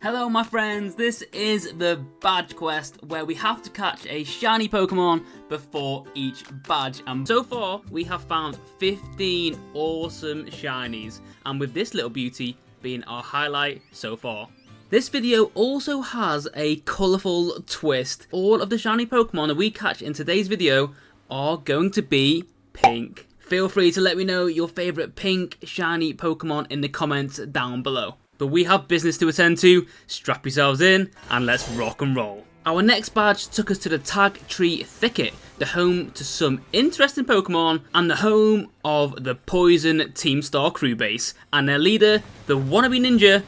Hello my friends, this is the badge quest where we have to catch a shiny Pokemon before each badge, and so far we have found 15 awesome shinies, and with this little beauty being our highlight so far. This video also has a colourful twist. All of the shiny Pokemon that we catch in today's video are going to be pink. Feel free to let me know your favourite pink shiny Pokemon in the comments down below. But we have business to attend to, strap yourselves in, and let's rock and roll. Our next badge took us to the Tag Tree Thicket, the home to some interesting Pokemon, and the home of the Poison Team Star crew base, and their leader, the wannabe ninja,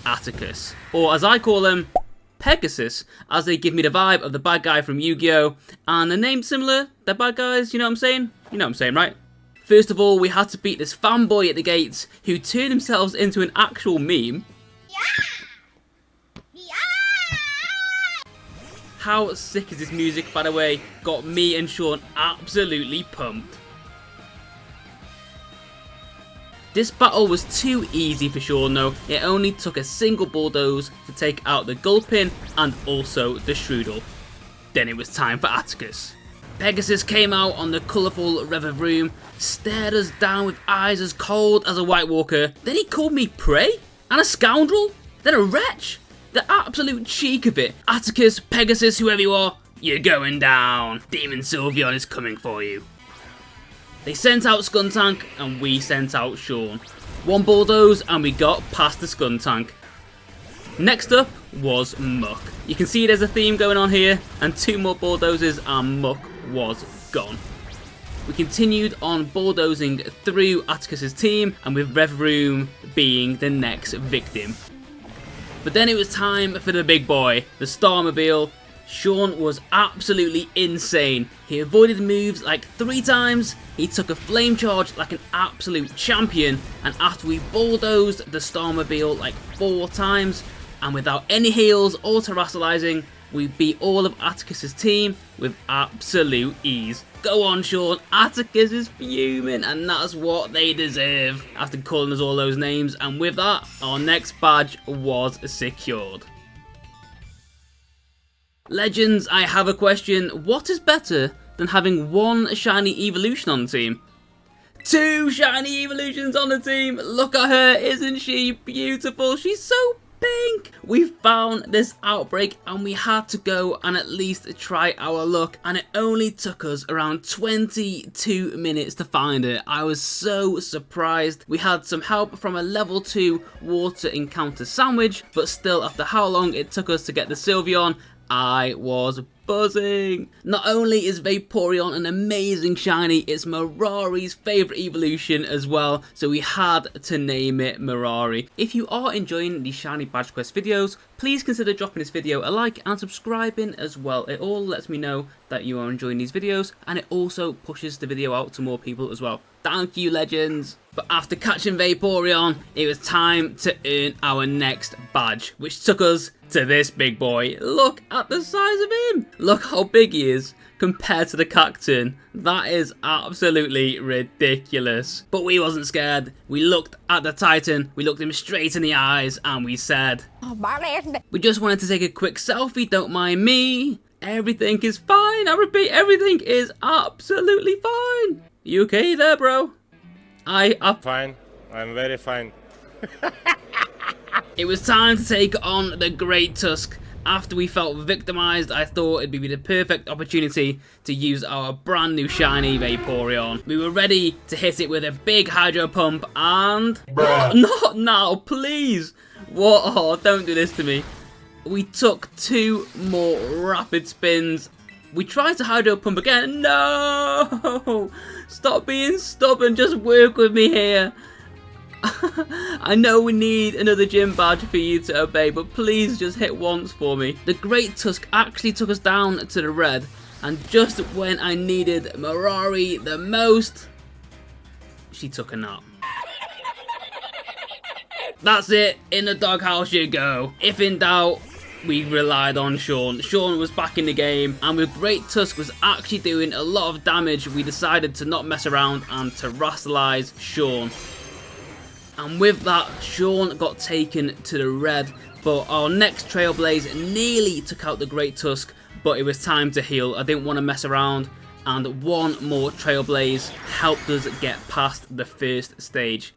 Atticus. Or as I call him, Pegasus, as they give me the vibe of the bad guy from Yu-Gi-Oh! And the name's similar, they're bad guys, you know what I'm saying? You know what I'm saying, right? First of all, we had to beat this fanboy at the gates who turned themselves into an actual meme. How sick is this music, by the way? Got me and Sean absolutely pumped. This battle was too easy for Sean though. It only took a single bulldoze to take out the Gulpin and also the Strudel. Then it was time for Atticus. Pegasus came out on the colourful Revavroom, stared us down with eyes as cold as a White Walker. Then he called me prey? And a scoundrel? Then a wretch? The absolute cheek of it. Atticus, Pegasus, whoever you are, you're going down. Demon Sylveon is coming for you. They sent out Skuntank and we sent out Sean. One bulldoze and we got past the Skuntank. Next up was Muck. You can see there's a theme going on here, and two more bulldozers and Muck was gone. We continued on bulldozing through Atticus's team, and with Revavroom being the next victim. But then it was time for the big boy, the Starmobile. Sean was absolutely insane. He avoided moves like 3 times, he took a flame charge like an absolute champion, and after we bulldozed the Starmobile like 4 times, and without any heals or terrestrializing, we beat all of Atticus's team with absolute ease. Go on Sean, Atticus is fuming, and that's what they deserve after calling us all those names, and with that, our next badge was secured. Legends, I have a question. What is better than having 1 shiny evolution on the team? 2 shiny evolutions on the team! Look at her, isn't she beautiful? She's so pink! We found this outbreak and we had to go and at least try our luck, and it only took us around 22 minutes to find it. I was so surprised. We had some help from a level 2 water encounter sandwich, but still after how long it took us to get the Sylveon, I was buzzing. Not only is Vaporeon an amazing shiny, it's Mirari's favourite evolution as well, so we had to name it Mirari. If you are enjoying these shiny badge quest videos, please consider dropping this video a like and subscribing as well. It all lets me know that you are enjoying these videos, and it also pushes the video out to more people as well. Thank you, legends. But after catching Vaporeon, it was time to earn our next badge, which took us to this big boy. Look at the size of him. Look how big he is compared to the Cacturn. That is absolutely ridiculous. But we wasn't scared. We looked at the Titan, we looked him straight in the eyes, and we said, we just wanted to take a quick selfie, don't mind me. Everything is fine. I repeat, everything is absolutely fine. You okay there, bro? Fine. I'm very fine. It was time to take on the Great Tusk. After we felt victimized, I thought it'd be the perfect opportunity to use our brand new shiny Vaporeon. We were ready to hit it with a big Hydro Pump and... Not now, please! What? Oh, don't do this to me. We took 2 more rapid spins. We tried to Hydro Pump again. No! Stop being stubborn, just work with me here. I know we need another gym badge for you to obey, but please just hit once for me. The Great Tusk actually took us down to the red, and just when I needed Mirari the most, she took a nap. That's it, in the doghouse you go. If in doubt, we relied on Sean. Sean was back in the game, and with Great Tusk was actually doing a lot of damage, we decided to not mess around and terrestrialize Sean. And with that, Sean got taken to the red. But our next Trailblaze nearly took out the Great Tusk, but it was time to heal. I didn't want to mess around, and one more Trailblaze helped us get past the first stage.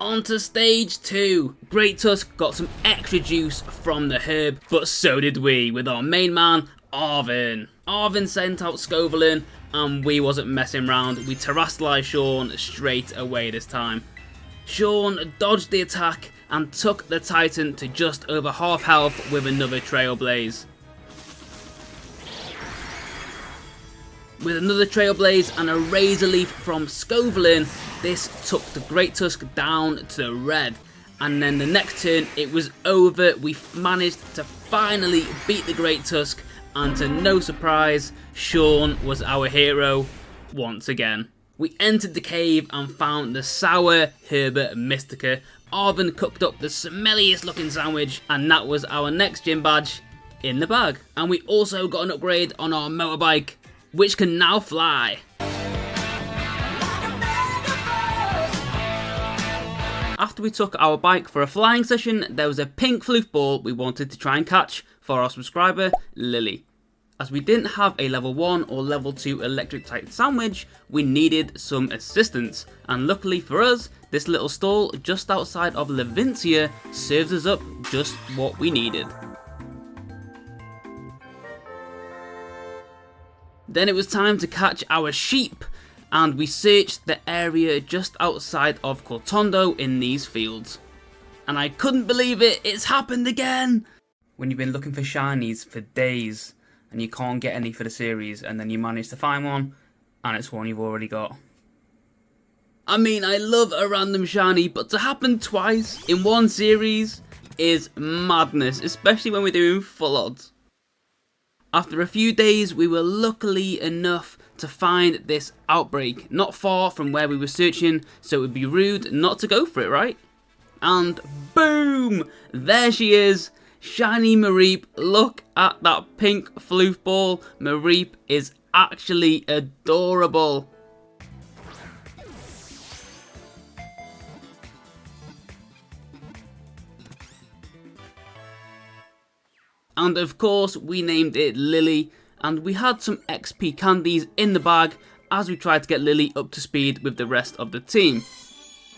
On to stage 2. Great Tusk got some extra juice from the herb, but so did we with our main man, Arvin. Arvin sent out Scovelin, and we wasn't messing around. We terrestrialized Sean straight away this time. Sean dodged the attack and took the Titan to just over half health with another Trailblaze. With another Trailblaze and a Razor Leaf from Scovelin, this took the Great Tusk down to the red. And then the next turn, it was over. We managed to finally beat the Great Tusk, and to no surprise, Sean was our hero once again. We entered the cave and found the Sour Herba Mystica. Arvin cooked up the smelliest looking sandwich, and that was our next gym badge in the bag. And we also got an upgrade on our motorbike, which can now fly. After we took our bike for a flying session, there was a pink floof ball we wanted to try and catch for our subscriber, Lily. As we didn't have a level 1 or level 2 electric type sandwich, we needed some assistance. And luckily for us, this little stall just outside of Levincia serves us up just what we needed. Then it was time to catch our sheep, and we searched the area just outside of Cortondo in these fields. And I couldn't believe it, it's happened again! When you've been looking for shinies for days, and you can't get any for the series, and then you manage to find one, and it's one you've already got. I mean, I love a random shiny, but to happen twice in one series is madness, especially when we're doing full odds. After a few days, we were luckily enough to find this outbreak, not far from where we were searching, so it would be rude not to go for it, right? And boom! There she is! Shiny Mareep. Look at that pink floof ball. Mareep is actually adorable. And of course, we named it Lily, and we had some XP candies in the bag as we tried to get Lily up to speed with the rest of the team.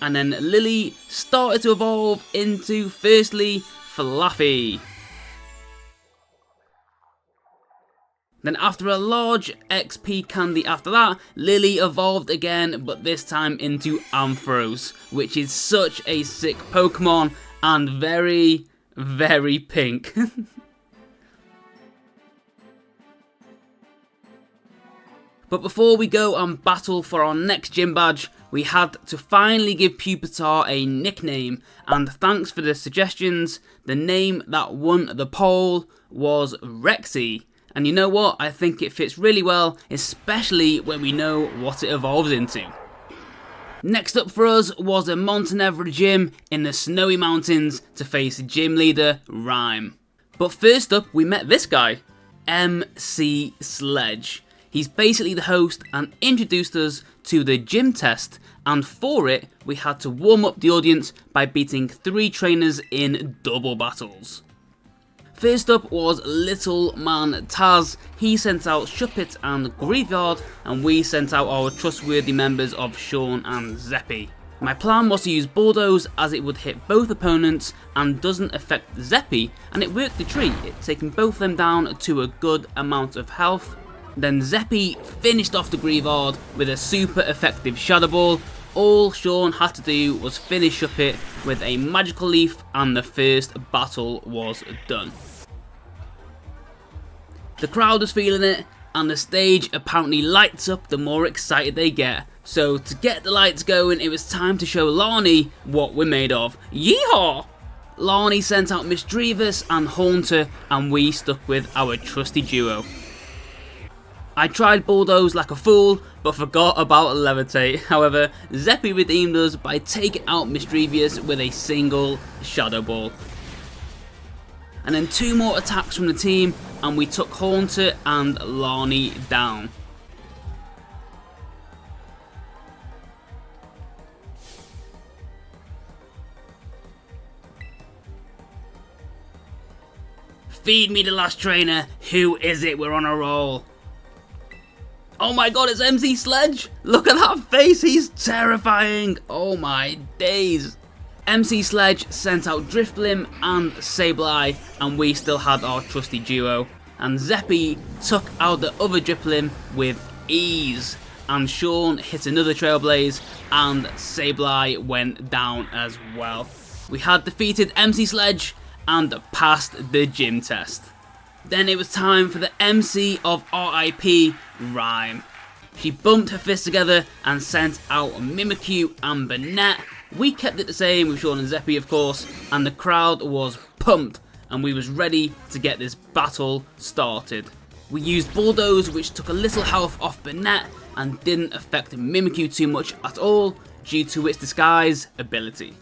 And then Lily started to evolve into, firstly, Fluffy. Then after a large XP candy after that, Lily evolved again, but this time into Ampharos, which is such a sick Pokemon and very, very pink. But before we go and battle for our next gym badge, we had to finally give Pupitar a nickname, and thanks for the suggestions, the name that won the poll was Rexy. And you know what, I think it fits really well, especially when we know what it evolves into. Next up for us was a Montenevra gym in the Snowy Mountains to face gym leader Rhyme. But first up, we met this guy, MC Sledge. He's basically the host and introduced us to the gym test, and for it, we had to warm up the audience by beating 3 trainers in double battles. First up was Little Man Taz. He sent out Shuppet and Graveyard, and we sent out our trustworthy members of Sean and Zeppy. My plan was to use Bulldoze as it would hit both opponents and doesn't affect Zeppy, and it worked a treat, taking both of them down to a good amount of health. Then Zeppy finished off the Graveyard with a super effective Shadow Ball. All Sean had to do was finish up it with a Magical Leaf, and the first battle was done. The crowd was feeling it, and the stage apparently lights up the more excited they get. So to get the lights going, it was time to show Lani what we're made of. Yeehaw! Lani sent out Misdreavus and Haunter, and we stuck with our trusty duo. I tried Bulldoze like a fool, but forgot about Levitate. However, Zeppy redeemed us by taking out Misdreavus with a single Shadow Ball. And then 2 more attacks from the team, and we took Haunter and Lani down. Feed me the last trainer. Who is it? We're on a roll. Oh my god, it's MC Sledge! Look at that face, he's terrifying! Oh my days. MC Sledge sent out Drifblim and Sableye, and we still had our trusty duo. And Zeppy took out the other Drifblim with ease. And Sean hit another Trailblaze, and Sableye went down as well. We had defeated MC Sledge and passed the gym test. Then it was time for the MC of RIP, Rhyme. She bumped her fists together and sent out Mimikyu and Banette. We kept it the same with Sean and Zeppy, of course, and the crowd was pumped and we was ready to get this battle started. We used Bulldoze, which took a little health off Banette and didn't affect Mimikyu too much at all due to its disguise ability.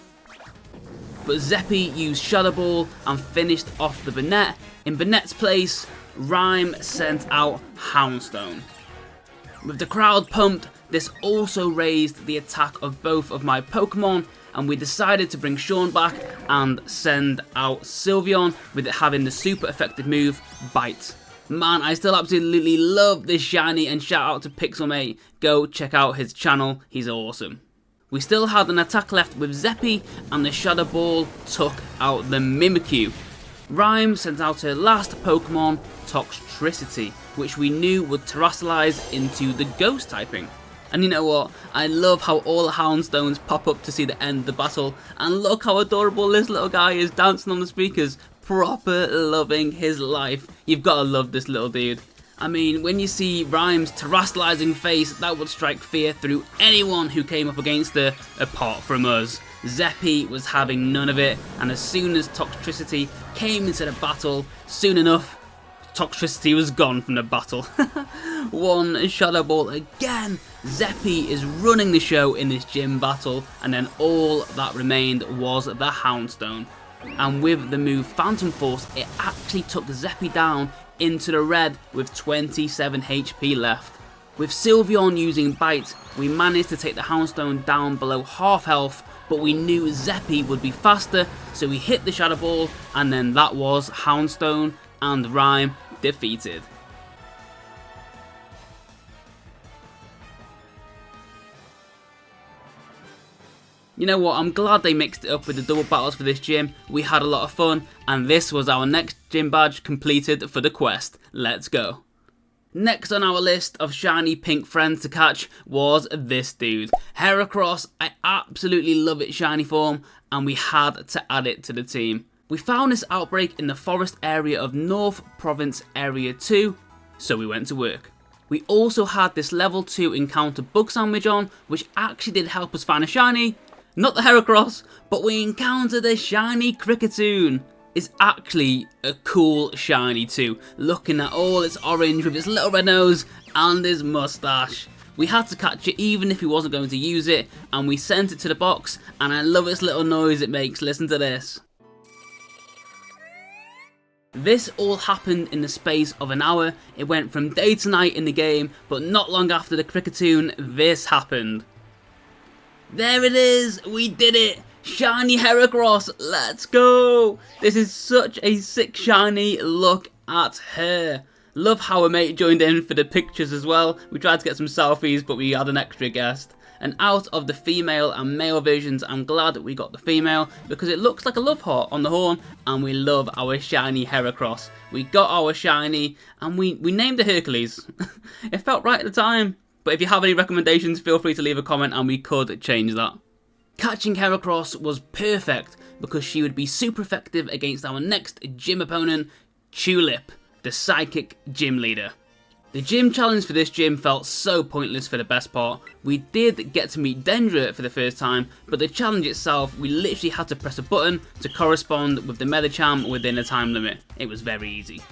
But Zeppy used Shadow Ball and finished off the Banette. In Banette's place, Rhyme sent out Houndstone. With the crowd pumped, this also raised the attack of both of my Pokemon, and we decided to bring Sean back and send out Sylveon with it having the super effective move, Bite. Man, I still absolutely love this shiny, and shout out to Pixelmate. Go check out his channel, he's awesome. We still had an attack left with Zeppy, and the Shadow Ball took out the Mimikyu. Rhyme sent out her last Pokemon, Toxtricity, which we knew would terrestrialize into the Ghost typing. And you know what, I love how all the Houndstones pop up to see the end of the battle, and look how adorable this little guy is dancing on the speakers, proper loving his life. You've got to love this little dude. I mean, when you see Rhyme's terrestrializing face, that would strike fear through anyone who came up against her, apart from us. Zeppy was having none of it, and as soon as Toxtricity came into the battle, soon enough, Toxtricity was gone from the battle. One Shadow Ball again. Zeppy is running the show in this gym battle, and then all that remained was the Houndstone. And with the move Phantom Force, it actually took Zeppy down into the red with 27 HP left. With Sylveon using Bite, we managed to take the Houndstone down below half health, but we knew Zeppy would be faster, so we hit the Shadow Ball, and then that was Houndstone and Rhyme defeated. You know what, I'm glad they mixed it up with the double battles for this gym. We had a lot of fun, and this was our next gym badge completed for the quest. Let's go. Next on our list of shiny pink friends to catch was this dude. Heracross, I absolutely love its shiny form, and we had to add it to the team. We found this outbreak in the forest area of North Province Area 2, so we went to work. We also had this level 2 encounter bug sandwich on, which actually did help us find a shiny. Not the Heracross, but we encountered a shiny Kricketune. It's actually a cool shiny too, looking at all its orange with its little red nose and his mustache. We had to catch it even if he wasn't going to use it, and we sent it to the box, and I love its little noise it makes. Listen to this. This all happened in the space of an hour. It went from day to night in the game, but not long after the Kricketune, this happened. There it is, we did it! Shiny Heracross, let's go! This is such a sick shiny, look at her. Love how a mate joined in for the pictures as well. We tried to get some selfies, but we had an extra guest. And out of the female and male versions, I'm glad that we got the female, because it looks like a love heart on the horn, and we love our shiny Heracross. We got our shiny, and we named it Hercules. It felt right at the time. But if you have any recommendations, feel free to leave a comment and we could change that. Catching Heracross was perfect because she would be super effective against our next gym opponent, Tulip, the psychic gym leader. The gym challenge for this gym felt so pointless for the best part. We did get to meet Dendra for the first time, but the challenge itself, we literally had to press a button to correspond with the Medicham within a time limit. It was very easy.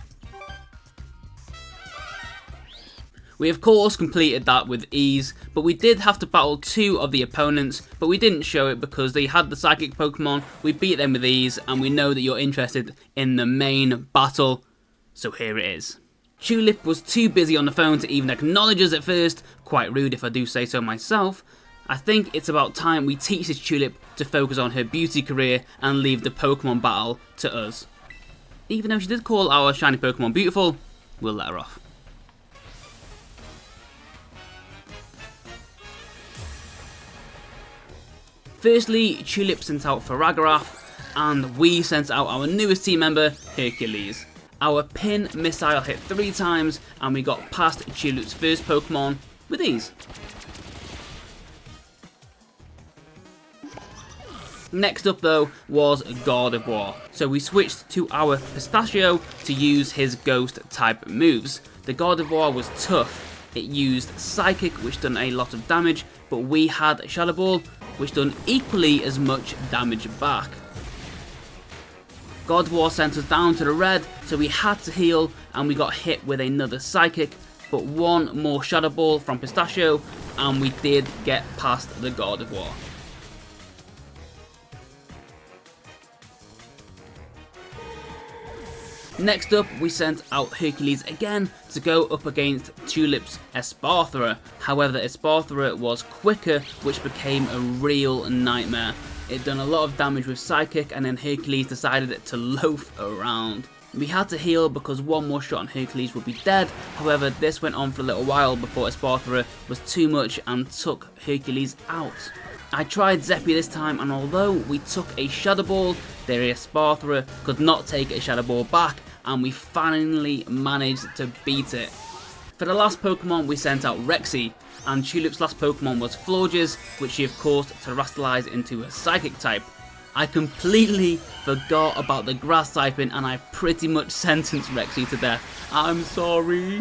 We of course completed that with ease, but we did have to battle two of the opponents, but we didn't show it because they had the psychic Pokemon. We beat them with ease, and we know that you're interested in the main battle, so here it is. Tulip was too busy on the phone to even acknowledge us at first, quite rude if I do say so myself. I think it's about time we teach this Tulip to focus on her beauty career and leave the Pokemon battle to us. Even though she did call our shiny Pokemon beautiful, we'll let her off. Firstly, Tulip sent out Faragarath, and we sent out our newest team member, Hercules. Our pin missile hit 3 times, and we got past Tulip's first Pokemon with ease. Next up though was Gardevoir, so we switched to our Pistachio to use his ghost type moves. The Gardevoir was tough, it used Psychic which done a lot of damage, but we had Shadow Ball which done equally as much damage back. Gardevoir sent us down to the red, so we had to heal and we got hit with another Psychic, but one more Shadow Ball from Pistachio and we did get past the Gardevoir. Next up, we sent out Hercules again to go up against Tulip's Esparthra. However, Esparthra was quicker, which became a real nightmare. It done a lot of damage with Psychic, and then Hercules decided to loaf around. We had to heal because one more shot on Hercules would be dead. However, this went on for a little while before Esparthra was too much and took Hercules out. I tried Zeppy this time, and although we took a Shadow Ball, the Esparthra could not take a Shadow Ball back, and we finally managed to beat it. For the last Pokemon, we sent out Rexy, and Tulip's last Pokemon was Florges, which she of course terrestrialized into a Psychic type. I completely forgot about the Grass typing, and I pretty much sentenced Rexy to death. I'm sorry.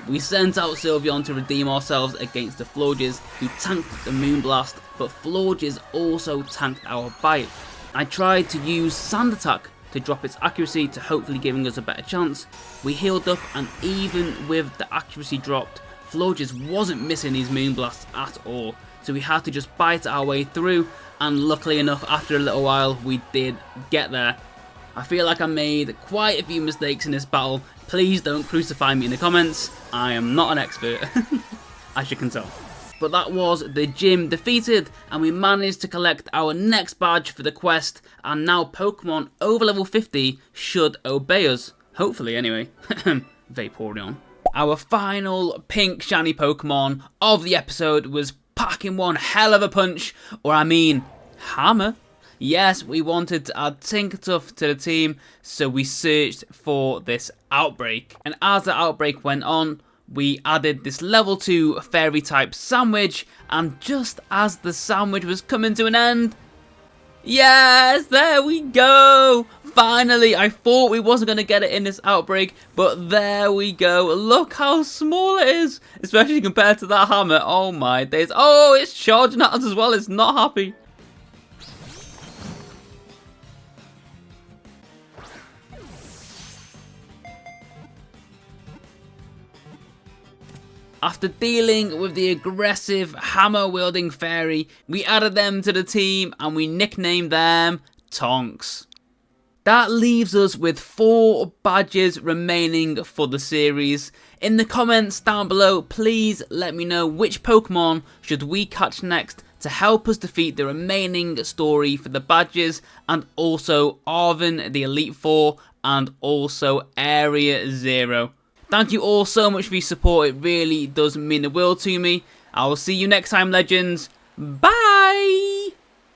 We sent out Sylveon to redeem ourselves against the Florges, who tanked the Moonblast, but Florges also tanked our bite. I tried to use Sand Attack to drop its accuracy to hopefully giving us a better chance. We healed up, and even with the accuracy dropped, Florges wasn't missing these Moonblasts at all, so we had to just bite our way through, and luckily enough, after a little while, we did get there. I feel like I made quite a few mistakes in this battle. Please don't crucify me in the comments. I am not an expert, as you can tell. But that was the gym defeated, and we managed to collect our next badge for the quest, and now Pokemon over level 50 should obey us. Hopefully, anyway. Vaporeon. Our final pink shiny Pokemon of the episode was packing one hell of a punch, or I mean, hammer. Yes, we wanted to add Tinkertuff to the team, so we searched for this Outbreak. And as the Outbreak went on, we added this level 2 fairy type sandwich, and just as the sandwich was coming to an end, yes, there we go! Finally, I thought we wasn't going to get it in this Outbreak, but there we go. Look how small it is, especially compared to that hammer. Oh my days. Oh, it's charging at us as well, it's not happy. After dealing with the aggressive hammer-wielding fairy, we added them to the team and we nicknamed them Tonks. That leaves us with 4 badges remaining for the series. In the comments down below, please let me know which Pokemon should we catch next to help us defeat the remaining story for the badges, and also Arven, the Elite Four, and also Area 0. Thank you all so much for your support, it really does mean the world to me. I will see you next time, legends. Bye!